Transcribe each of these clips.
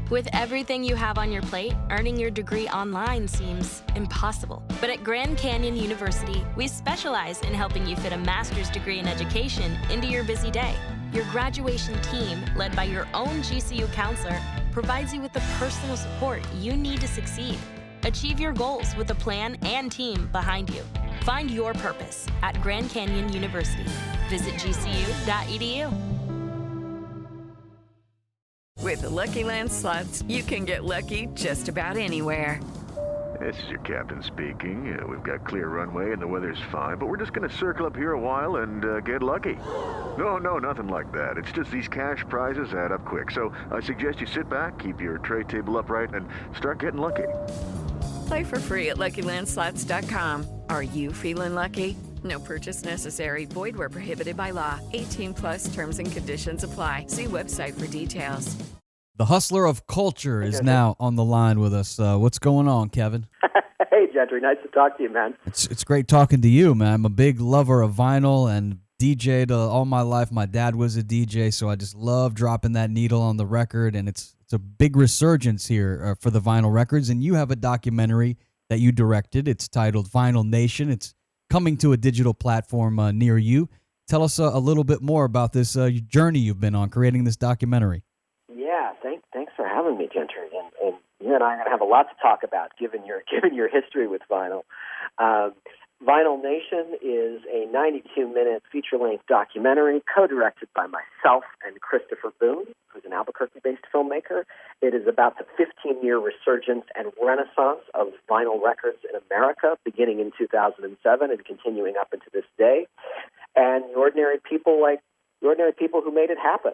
With everything you have on your plate, earning your degree online seems impossible. But at Grand Canyon University, we specialize in helping you fit a master's degree in education into your busy day. Your graduation team, led by your own GCU counselor, provides you with the personal support you need to succeed. Achieve your goals with a plan and team behind you. Find your purpose at Grand Canyon University. Visit gcu.edu. With the Lucky Land Slots, you can get lucky just about anywhere. This is your captain speaking. We've got clear runway and the weather's fine, but we're just going to circle up here a while and get lucky. No, nothing like that. It's just these cash prizes add up quick. So I suggest you sit back, keep your tray table upright, and start getting lucky. Play for free at LuckyLandSlots.com. Are you feeling lucky? No purchase necessary. Void where prohibited by law. 18+ terms and conditions apply. See website for details. The hustler of culture is now on the line with us. What's going on, Kevin? Hey, Gentry. Nice to talk to you, man. It's great talking to you, man. I'm a big lover of vinyl and DJ'd all my life. My dad was a DJ, so I just love dropping that needle on the record, and it's a big resurgence here for the vinyl records, and you have a documentary that you directed. It's titled Vinyl Nation. It's coming to a digital platform near you. Tell us a little bit more about this journey you've been on creating this documentary. Yeah, thanks for having me, Gentry. And you and I are going to have a lot to talk about, given your history with vinyl. Vinyl Nation is a 92-minute feature-length documentary co-directed by myself and Christopher Boone, who's an Albuquerque-based filmmaker. It is about the 15-year resurgence and renaissance of vinyl records in America, beginning in 2007 and continuing up into this day. And the ordinary people who made it happen.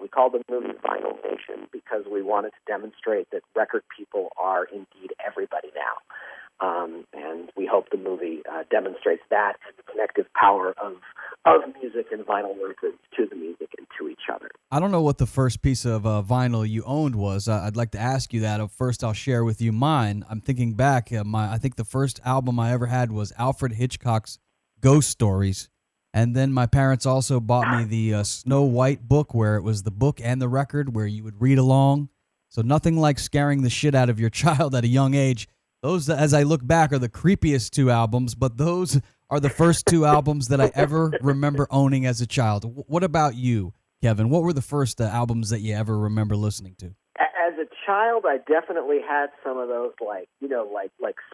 We called the movie Vinyl Nation because we wanted to demonstrate that record people are indeed everybody now. And we hope the movie demonstrates that and the connective power of music and vinyl records to the music and to each other. I don't know what the first piece of vinyl you owned was. I'd like to ask you that. First, I'll share with you mine. I'm thinking back. I think the first album I ever had was Alfred Hitchcock's Ghost Stories. And then my parents also bought me the Snow White book, where it was the book and the record where you would read along. So nothing like scaring the shit out of your child at a young age. Those, as I look back, are the creepiest two albums, but those are the first two albums that I ever remember owning as a child. What about you, Kevin? What were the first albums that you ever remember listening to? As a child, I definitely had some of those, like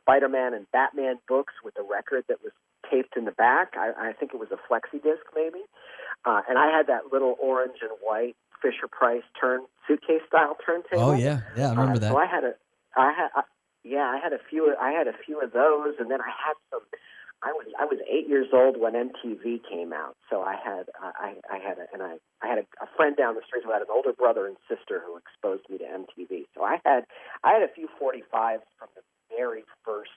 Spider-Man and Batman books with a record that was taped in the back. I think it was a flexi disc, maybe. And I had that little orange and white Fisher-Price suitcase style turntable. Oh yeah, I remember that. So I had a few of those, and then I had some. I was 8 years old when MTV came out, so I had a friend down the street who had an older brother and sister who exposed me to MTV. So I had a few 45s from the very first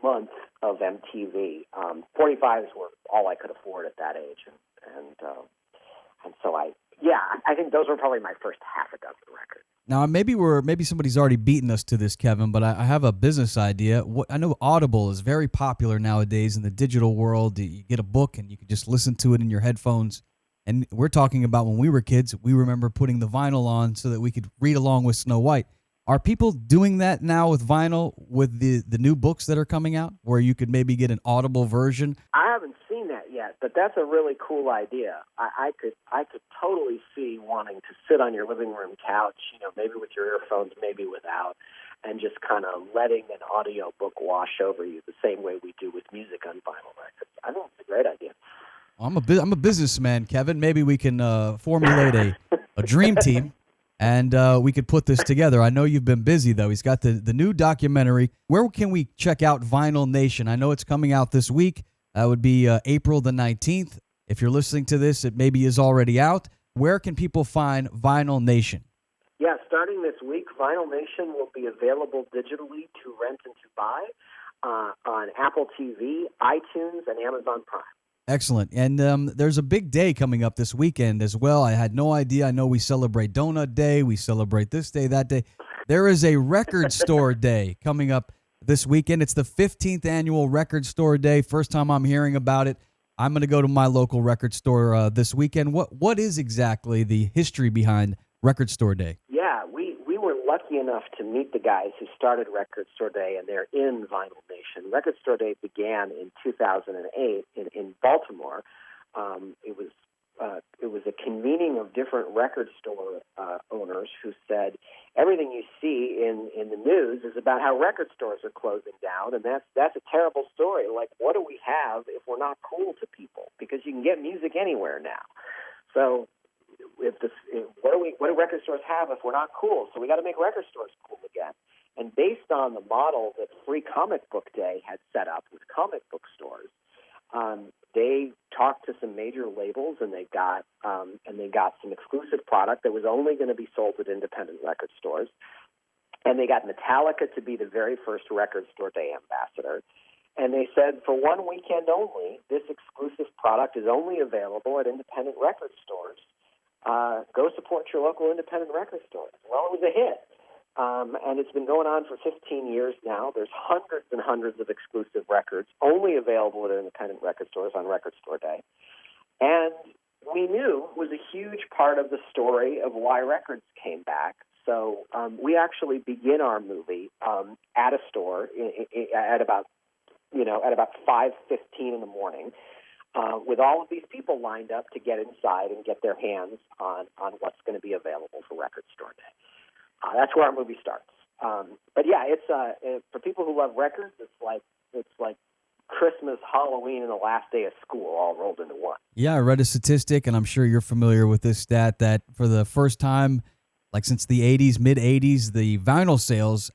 month of MTV. 45s were all I could afford at that age, and so I think those were probably my first half a dozen records. Now, maybe somebody's already beaten us to this, Kevin, but I have a business idea. I know Audible is very popular nowadays in the digital world. You get a book and you can just listen to it in your headphones. And we're talking about when we were kids, we remember putting the vinyl on so that we could read along with Snow White. Are people doing that now with vinyl with the new books that are coming out, where you could maybe get an Audible version? I haven't seen that yet, but that's a really cool idea. I could totally see wanting to sit on your living room couch, maybe with your earphones, maybe without, and just kind of letting an audio book wash over you the same way we do with music on vinyl records. I think it's a great idea. I'm a businessman, Kevin. Maybe we can formulate a dream team. And we could put this together. I know you've been busy, though. He's got the new documentary. Where can we check out Vinyl Nation? I know it's coming out this week. That would be April the 19th. If you're listening to this, it maybe is already out. Where can people find Vinyl Nation? Yeah, starting this week, Vinyl Nation will be available digitally to rent and to buy on Apple TV, iTunes, and Amazon Prime. Excellent. And there's a big day coming up this weekend as well. I had no idea. I know we celebrate Donut Day. We celebrate this day, that day. There is a record store day coming up this weekend. It's the 15th annual Record Store Day. First time I'm hearing about it. I'm going to go to my local record store this weekend. What is exactly the history behind Record Store Day? Yeah, enough to meet the guys who started Record Store Day, and they're in Vinyl Nation. Record Store Day began in 2008 in Baltimore. It was a convening of different record store owners who said everything you see in the news is about how record stores are closing down, and that's a terrible story. Like, what do we have if we're not cool to people? Because you can get music anywhere now. So what do record stores have if we're not cool? So we got to make record stores cool again. And based on the model that Free Comic Book Day had set up with comic book stores, they talked to some major labels, and they got some exclusive product that was only going to be sold at independent record stores. And they got Metallica to be the very first Record Store Day ambassador. And they said, for one weekend only, this exclusive product is only available at independent record stores. Go support your local independent record stores. Well, it was a hit. And it's been going on for 15 years now. There's hundreds and hundreds of exclusive records only available at independent record stores on Record Store Day. And we knew it was a huge part of the story of why records came back. So we actually begin our movie at a store at about 5:15 in the morning, with all of these people lined up to get inside and get their hands on what's going to be available for Record Store Day. That's where our movie starts. But yeah, it's for people who love records, it's like Christmas, Halloween, and the last day of school all rolled into one. Yeah, I read a statistic, and I'm sure you're familiar with this stat, that for the first time, like since the 80s, mid-80s, the vinyl sales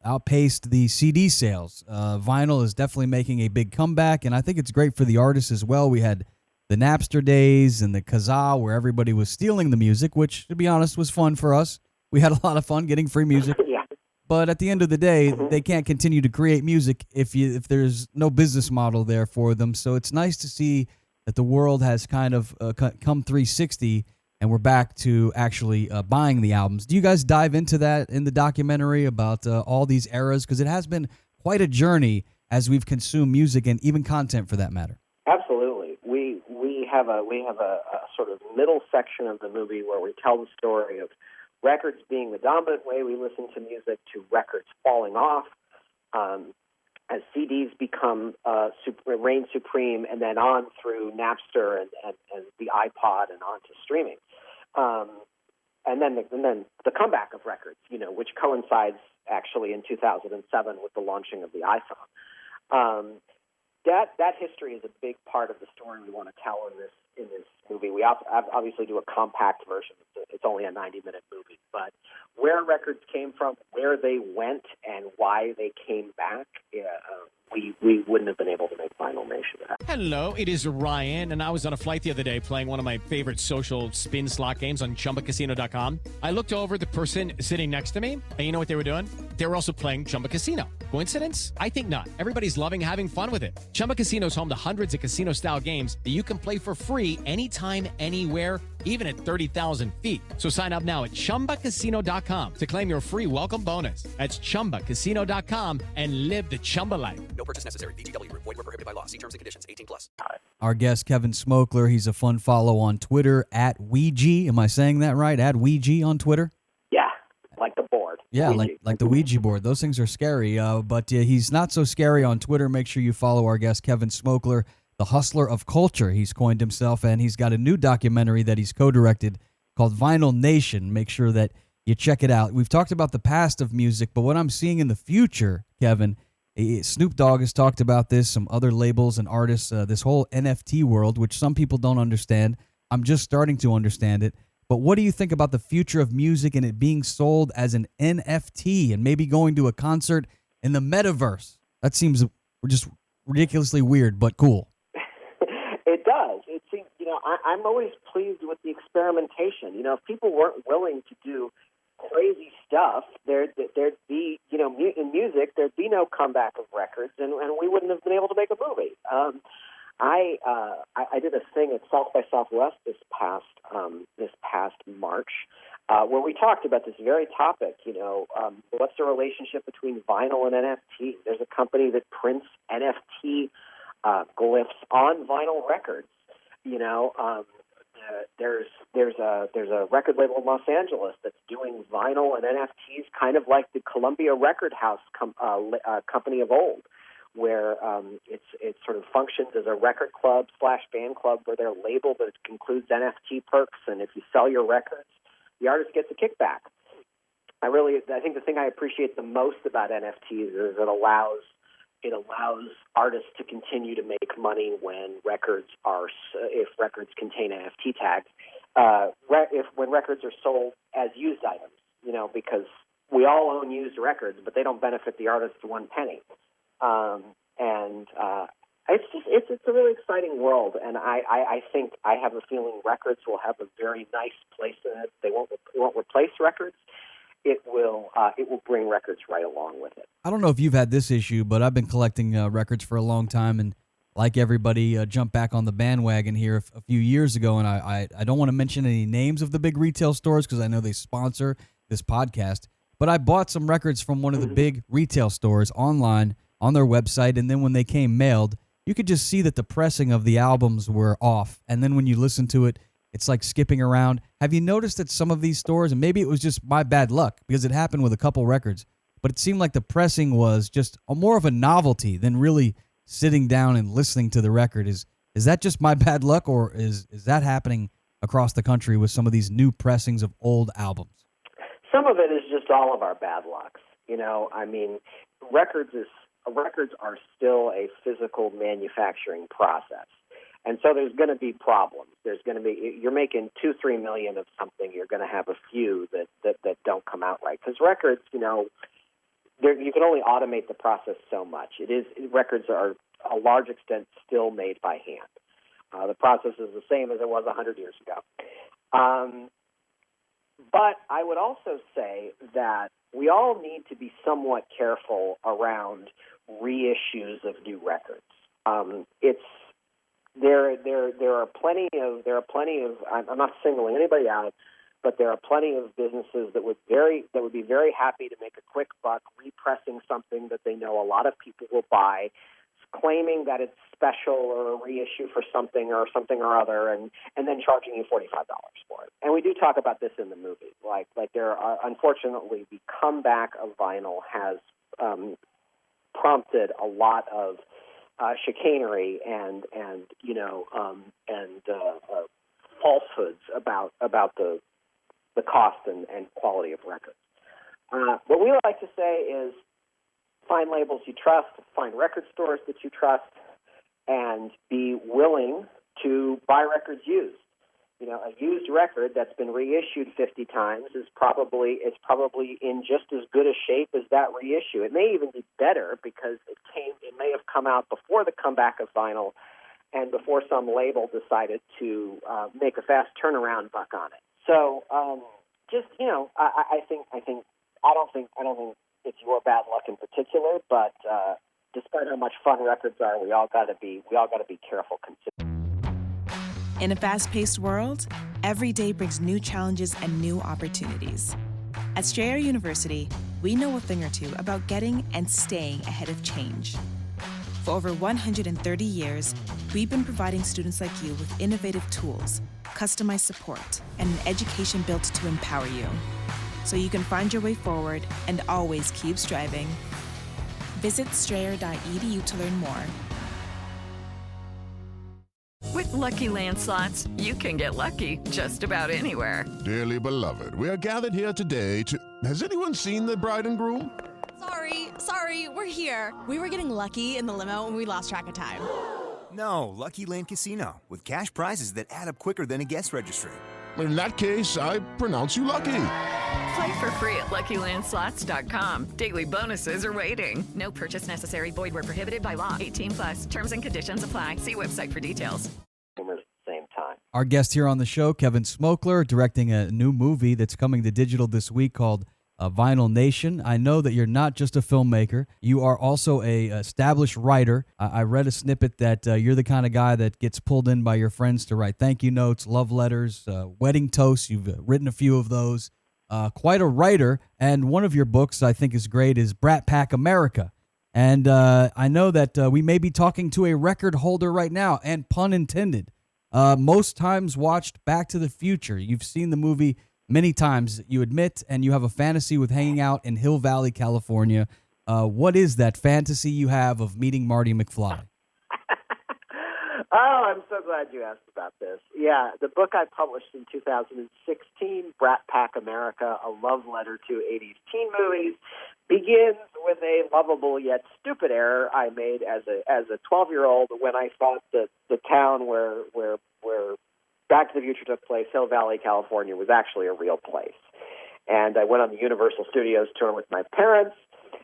outpaced the CD sales. Vinyl is definitely making a big comeback, and I think it's great for the artists as well. We had the Napster days and the Kazaa, where everybody was stealing the music, which, to be honest, was fun for us. We had a lot of fun getting free music. Yeah. But at the end of the day, they can't continue to create music if there's no business model there for them. So it's nice to see that the world has kind of come 360, and we're back to actually buying the albums. Do you guys dive into that in the documentary about all these eras? Because it has been quite a journey as we've consumed music and even content for that matter. Absolutely. We have a sort of middle section of the movie where we tell the story of records being the dominant way we listen to music, to records falling off as CDs become reign supreme, and then on through Napster and the iPod and on to streaming. And then the comeback of records, which coincides actually in 2007 with the launching of the iPhone. That history is a big part of the story we want to tell in this movie. We obviously do a compact version. It's only a 90-minute movie, but where records came from, where they went, and why they came back, we wouldn't have been able to make Vinyl Nation without. Hello, it is Ryan, and I was on a flight the other day playing one of my favorite social spin slot games on ChumbaCasino.com. I looked over at the person sitting next to me, and you know what they were doing? They were also playing Chumba Casino. Coincidence? I think not. Everybody's loving having fun with it. Chumba Casino is home to hundreds of casino-style games that you can play for free anytime, anywhere, even at 30,000 feet. So sign up now at ChumbaCasino.com to claim your free welcome bonus. That's ChumbaCasino.com and live the Chumba life. No purchase necessary. VGW. Void were prohibited by law. See terms and conditions. 18+. Our guest, Kevin Smokler, he's a fun follow on Twitter, at Ouija. Am I saying that right? At Ouija on Twitter? Yeah, like the board. Yeah, Ouija. like the Ouija board. Those things are scary, but he's not so scary on Twitter. Make sure you follow our guest, Kevin Smokler, the hustler of culture, he's coined himself, and he's got a new documentary that he's co-directed called Vinyl Nation. Make sure that you check it out. We've talked about the past of music, but what I'm seeing in the future, Kevin, Snoop Dogg has talked about this, some other labels and artists, this whole NFT world, which some people don't understand. I'm just starting to understand it. But what do you think about the future of music and it being sold as an NFT and maybe going to a concert in the metaverse? That seems just ridiculously weird, but cool. It does. It seems, I'm always pleased with the experimentation. If people weren't willing to do crazy stuff, there'd be, in music, there'd be no comeback of records, and we wouldn't have been able to make a movie. I did a thing at South by Southwest this past March, where we talked about this very topic. What's the relationship between vinyl and NFT? There's a company that prints NFT glyphs on vinyl records. there's a record label in Los Angeles that's doing vinyl and NFTs, kind of like the Columbia Record House company of old, where it sort of functions as a record club / band club where they're labeled that it includes NFT perks, and if you sell your records, the artist gets a kickback. I think the thing I appreciate the most about NFTs is it allows artists to continue to make money when if records contain NFT tags, when records are sold as used items, because we all own used records, but they don't benefit the artist one penny. It's a really exciting world, and I think I have a feeling records will have a very nice place in it. They won't replace records. It will bring records right along with it. I don't know if you've had this issue, but I've been collecting records for a long time, and like everybody, jumped back on the bandwagon here a few years ago, and I don't want to mention any names of the big retail stores because I know they sponsor this podcast, but I bought some records from one of the big retail stores online on their website, and then when they came mailed, you could just see that the pressing of the albums were off, and then when you listen to it, it's like skipping around. Have you noticed that some of these stores, and maybe it was just my bad luck because it happened with a couple records, but it seemed like the pressing was just more of a novelty than really sitting down and listening to the record. Is that just my bad luck, or is that happening across the country with some of these new pressings of old albums? Some of it is just all of our bad lucks. Records are still a physical manufacturing process. And so there's going to be problems. You're making 2-3 million of something. You're going to have a few that don't come out right. Because records, you can only automate the process so much. Records are a large extent still made by hand. The process is the same as it was 100 years ago. But I would also say that we all need to be somewhat careful around reissues of new records. There are plenty of I'm not singling anybody out, but there are plenty of businesses that would be very happy to make a quick buck repressing something that they know a lot of people will buy, claiming that it's special or a reissue for something or other, and then charging you $45 for it. And we do talk about this in the movie. Like there are, unfortunately, the comeback of vinyl has prompted a lot of chicanery and falsehoods about the cost and quality of records. What we like to say is find labels you trust, find record stores that you trust, and be willing to buy records used. A used record that's been reissued 50 times is probably in just as good a shape as that reissue. It may even be better because it may have come out before the comeback of vinyl and before some label decided to make a fast turnaround buck on it. So I don't think it's your bad luck in particular, but despite how much fun records are, we all got to be careful considering. In a fast-paced world, every day brings new challenges and new opportunities. At Strayer University, we know a thing or two about getting and staying ahead of change. For over 130 years, we've been providing students like you with innovative tools, customized support, and an education built to empower you, so you can find your way forward and always keep striving. Visit strayer.edu to learn more. With Lucky Land Slots, you can get lucky just about anywhere. Dearly beloved, we are gathered here today to... Has anyone seen the bride and groom? Sorry, we're here. We were getting lucky in the limo and we lost track of time. No, Lucky Land Casino, with cash prizes that add up quicker than a guest registry. In that case, I pronounce you lucky. Play for free at LuckyLandSlots.com. Daily bonuses are waiting. No purchase necessary. Void where prohibited by law. 18+. Terms and conditions apply. See website for details. At the same time. Our guest here on the show, Kevin Smokler, directing a new movie that's coming to digital this week called Vinyl Nation. I know that you're not just a filmmaker. You are also a established writer. I read a snippet that you're the kind of guy that gets pulled in by your friends to write thank you notes, love letters, wedding toasts. You've written a few of those. Quite a writer. And one of your books I think is great is Brat Pack America. And I know that we may be talking to a record holder right now, and pun intended. most times watched Back to the Future. You've seen the movie many times, you admit, and you have a fantasy with hanging out in Hill Valley, California. What is that fantasy you have of meeting Marty McFly? Oh, I'm so glad you asked about this. Yeah, the book I published in 2016, Brat Pack America, A Love Letter to 80s Teen Movies, begins with a lovable yet stupid error I made as a 12-year-old when I thought that the town where Back to the Future took place, Hill Valley, California, was actually a real place. And I went on the Universal Studios tour with my parents,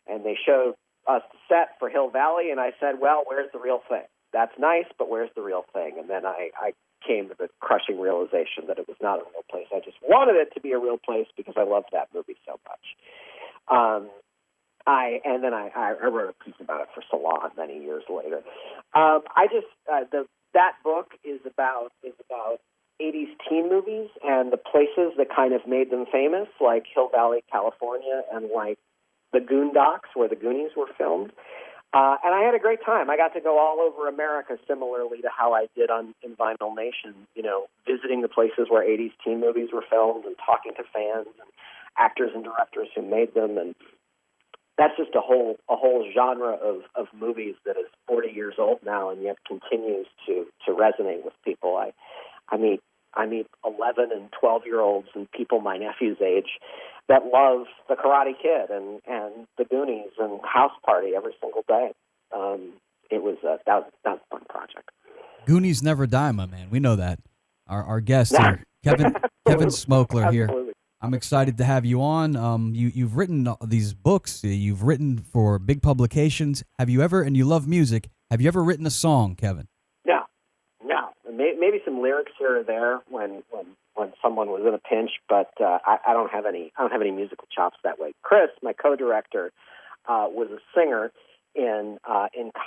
and they showed us the set for Hill Valley, and I said, well, where's the real thing? That's nice, but where's the real thing? And then I came to the crushing realization that it was not a real place. I just wanted it to be a real place because I loved that movie so much. I wrote a piece about it for Salon many years later. That book is about 80s teen movies and the places that kind of made them famous, like Hill Valley, California, and like the Goondocks, where the Goonies were filmed. And I had a great time. I got to go all over America, similarly to how I did in Vinyl Nation, visiting the places where 80s teen movies were filmed and talking to fans and actors and directors who made them. And that's just a whole genre of movies that is 40 years old now and yet continues to resonate with people. I meet 11 and 12-year-olds and people my nephew's age that love The Karate Kid and The Goonies and House Party every single day. That was a fun project. Goonies never die, my man. We know that. Our guest here, Kevin Smokler here. Absolutely. I'm excited to have you on. You've written these books. You've written for big publications. Have you ever, and you love music, have you ever written a song, Kevin? No. Maybe some lyrics here or there when someone was in a pinch, but I don't have any musical chops that way. Chris, my co-director, was a singer in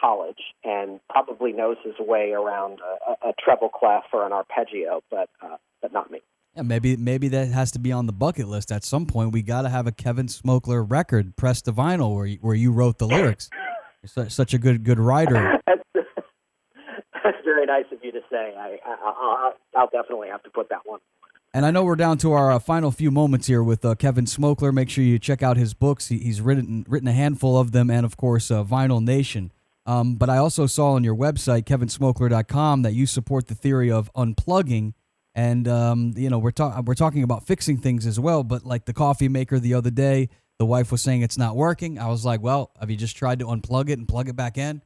college and probably knows his way around a treble clef or an arpeggio, but not me. Yeah, maybe that has to be on the bucket list at some point. We got to have a Kevin Smokler record pressed to vinyl where you wrote the lyrics. You're such a good writer. That's very nice of you to say. I'll definitely have to put that one. And I know we're down to our final few moments here with Kevin Smokler. Make sure you check out his books. He's written a handful of them, and of course, Vinyl Nation. But I also saw on your website, kevinsmokler.com, that you support the theory of unplugging. And we're talking about fixing things as well. But like the coffee maker the other day, the wife was saying it's not working. I was like, well, have you just tried to unplug it and plug it back in?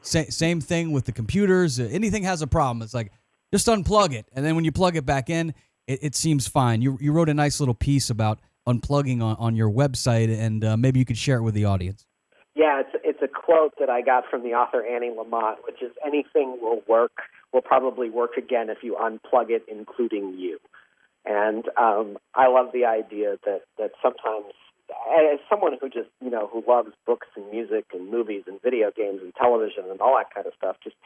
Same thing with the computers. Anything has a problem, it's like, just unplug it. And then when you plug it back in, it seems fine. You wrote a nice little piece about unplugging on your website, and maybe you could share it with the audience. Yeah, it's a quote that I got from the author Annie Lamott, which is, anything will probably work again if you unplug it, including you. And I love the idea that sometimes, as someone who just, who loves books and music and movies and video games and television and all that kind of stuff, just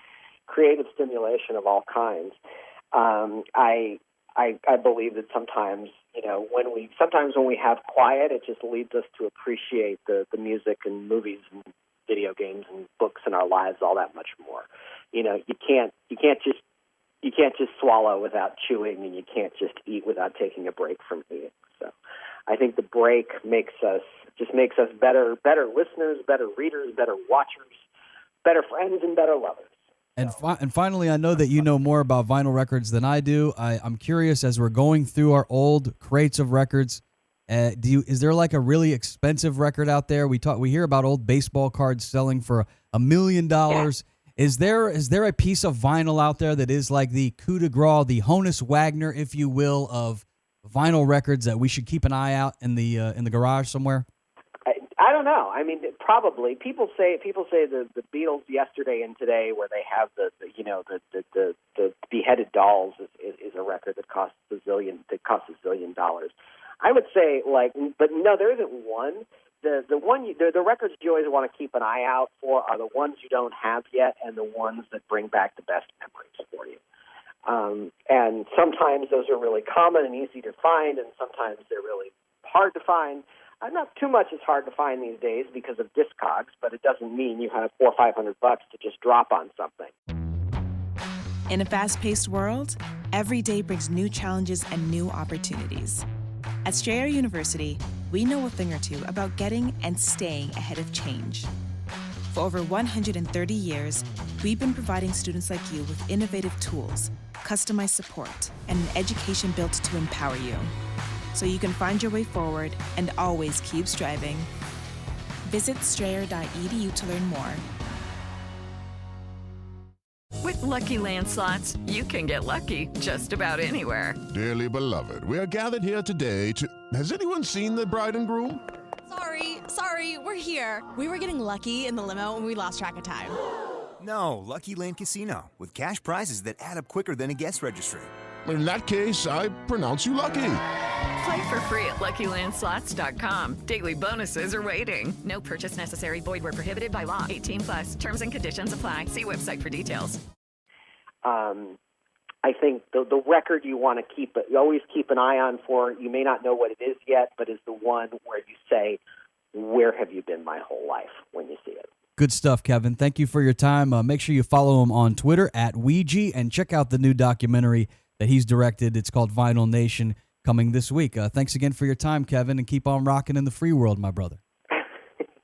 creative stimulation of all kinds, I believe that sometimes, when we have quiet, it just leads us to appreciate the music and movies and video games and books in our lives all that much more. You can't just swallow without chewing, and you can't just eat without taking a break from eating. So I think the break makes us better listeners, better readers, better watchers, better friends, and better lovers. And finally, I know that you know more about vinyl records than I do. I'm curious, as we're going through our old crates of records, is there like a really expensive record out there? We hear about old baseball cards selling for $1 million. Yeah. Is there a piece of vinyl out there that is like the coup de grace, the Honus Wagner, if you will, of vinyl records that we should keep an eye out in the garage somewhere? I don't know. I mean, probably people say the Beatles Yesterday and Today, where they have the beheaded dolls, is a record that costs $1 zillion. I would say, but no, there isn't one. The records you always want to keep an eye out for are the ones you don't have yet, and the ones that bring back the best memories for you. And sometimes those are really common and easy to find, and sometimes they're really hard to find. Not too much is hard to find these days because of Discogs, but it doesn't mean you have $400 or $500 to just drop on something. In a fast-paced world, every day brings new challenges and new opportunities. At Strayer University, we know a thing or two about getting and staying ahead of change. For over 130 years, we've been providing students like you with innovative tools, customized support, and an education built to empower you, so you can find your way forward and always keep striving. Visit strayer.edu to learn more. With Lucky Land Slots, you can get lucky just about anywhere. Dearly beloved, we are gathered here today to... Has anyone seen the bride and groom? Sorry, we're here. We were getting lucky in the limo and we lost track of time. No, Lucky Land Casino, with cash prizes that add up quicker than a guest registry. In that case, I pronounce you lucky. Play for free at LuckyLandSlots.com. Daily bonuses are waiting. No purchase necessary. Void where prohibited by law. 18 plus. Terms and conditions apply. See website for details. I think the record you want to keep, you always keep an eye on for, you may not know what it is yet, but is the one where you say, where have you been my whole life when you see it? Good stuff, Kevin. Thank you for your time. Make sure you follow him on Twitter at Ouija and check out the new documentary that he's directed. It's called Vinyl Nation, coming this week. Thanks again for your time, Kevin, and keep on rocking in the free world, my brother.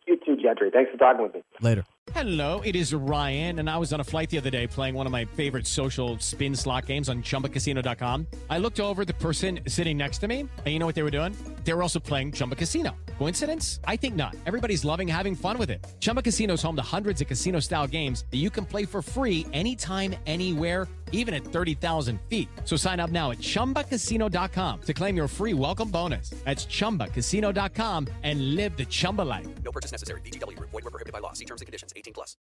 You too, Gentry. Thanks for talking with me. Later. Hello, it is Ryan, and I was on a flight the other day playing one of my favorite social spin slot games on ChumbaCasino.com. I looked over at the person sitting next to me, and you know what they were doing? They were also playing Chumba Casino. Coincidence? I think not. Everybody's loving having fun with it. Chumba Casino is home to hundreds of casino-style games that you can play for free anytime, anywhere, even at 30,000 feet. So sign up now at ChumbaCasino.com to claim your free welcome bonus. That's ChumbaCasino.com and live the Chumba life. No purchase necessary. VGW. Void where prohibited by law. See terms and conditions. 18 plus.